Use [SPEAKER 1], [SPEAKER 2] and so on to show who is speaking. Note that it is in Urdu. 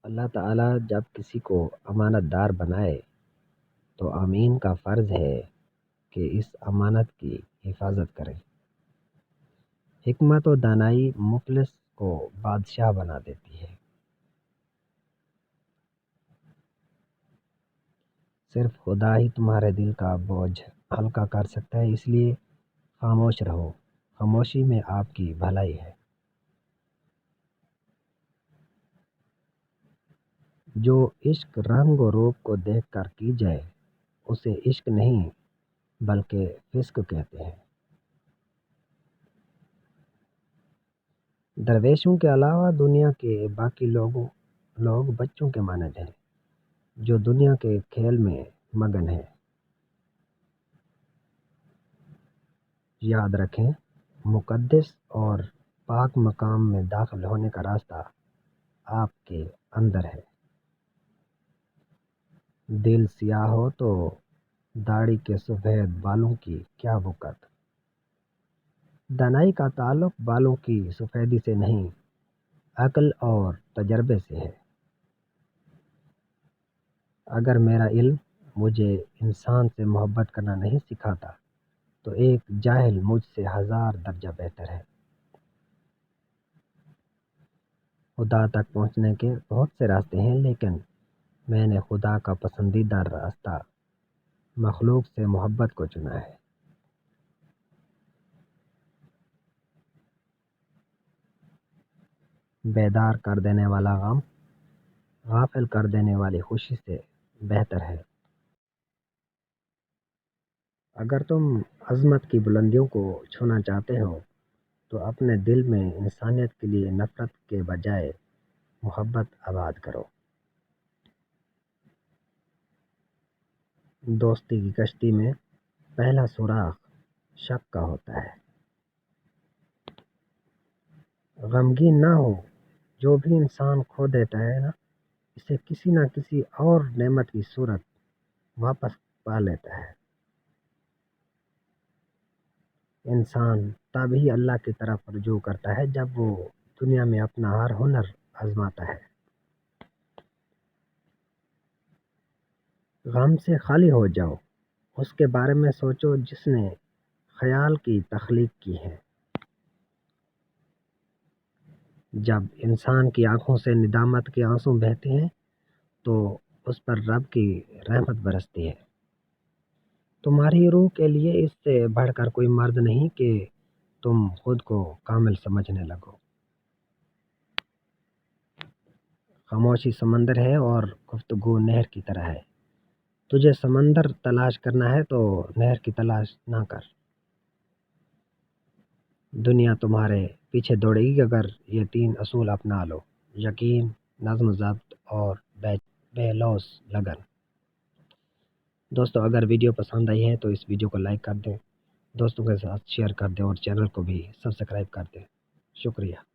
[SPEAKER 1] اللہ تعالیٰ جب کسی کو امانت دار بنائے تو آمین کا فرض ہے کہ اس امانت کی حفاظت کریں۔ حکمت و دانائی مفلس کو بادشاہ بنا دیتی ہے۔ صرف خدا ہی تمہارے دل کا بوجھ ہلکا کر سکتا ہے، اس لیے خاموش رہو۔ خاموشی میں آپ کی بھلائی ہے۔ جو عشق رنگ و روپ کو دیکھ کر کی جائے اسے عشق نہیں بلکہ فسق کہتے ہیں۔ درویشوں کے علاوہ دنیا کے باقی لوگ بچوں کے مانند ہیں جو دنیا کے کھیل میں مگن ہیں۔ یاد رکھیں، مقدس اور پاک مقام میں داخل ہونے کا راستہ آپ کے اندر ہے۔ دل سیاہ ہو تو داڑھی کے سفید بالوں کی کیا وقت۔ دانائی کا تعلق بالوں کی سفیدی سے نہیں، عقل اور تجربے سے ہے۔ اگر میرا علم مجھے انسان سے محبت کرنا نہیں سکھاتا تو ایک جاہل مجھ سے 1000 درجہ بہتر ہے۔ خدا تک پہنچنے کے بہت سے راستے ہیں، لیکن میں نے خدا کا پسندیدہ راستہ مخلوق سے محبت کو چنا ہے۔ بیدار کر دینے والا غم غافل کر دینے والی خوشی سے بہتر ہے۔ اگر تم عظمت کی بلندیوں کو چھونا چاہتے ہو تو اپنے دل میں انسانیت کے لیے نفرت کے بجائے محبت آباد کرو۔ دوستی کی کشتی میں پہلا سوراخ شک کا ہوتا ہے۔ غمگین نہ ہو، جو بھی انسان کھو دیتا ہے اسے کسی نہ کسی اور نعمت کی صورت واپس پا لیتا ہے۔ انسان تب ہی اللہ کی طرف رجوع کرتا ہے جب وہ دنیا میں اپنا ہر ہنر آزماتا ہے۔ غم سے خالی ہو جاؤ، اس کے بارے میں سوچو جس نے خیال کی تخلیق کی ہے۔ جب انسان کی آنکھوں سے ندامت کے آنسو بہتے ہیں تو اس پر رب کی رحمت برستی ہے۔ تمہاری روح کے لیے اس سے بڑھ کر کوئی مرد نہیں کہ تم خود کو کامل سمجھنے لگو۔ خاموشی سمندر ہے اور گفتگو نہر کی طرح ہے۔ تجھے سمندر تلاش کرنا ہے تو نہر کی تلاش نہ کر۔ دنیا تمہارے پیچھے دوڑے گی اگر یہ 3 اصول اپنا لو: یقین، نظم و ضبط اور بے لوث لگن۔ دوستو، اگر ویڈیو پسند آئی ہے تو اس ویڈیو کو لائک کر دیں، دوستوں کے ساتھ شیئر کر دیں اور چینل کو بھی سبسکرائب کر دیں۔ شکریہ۔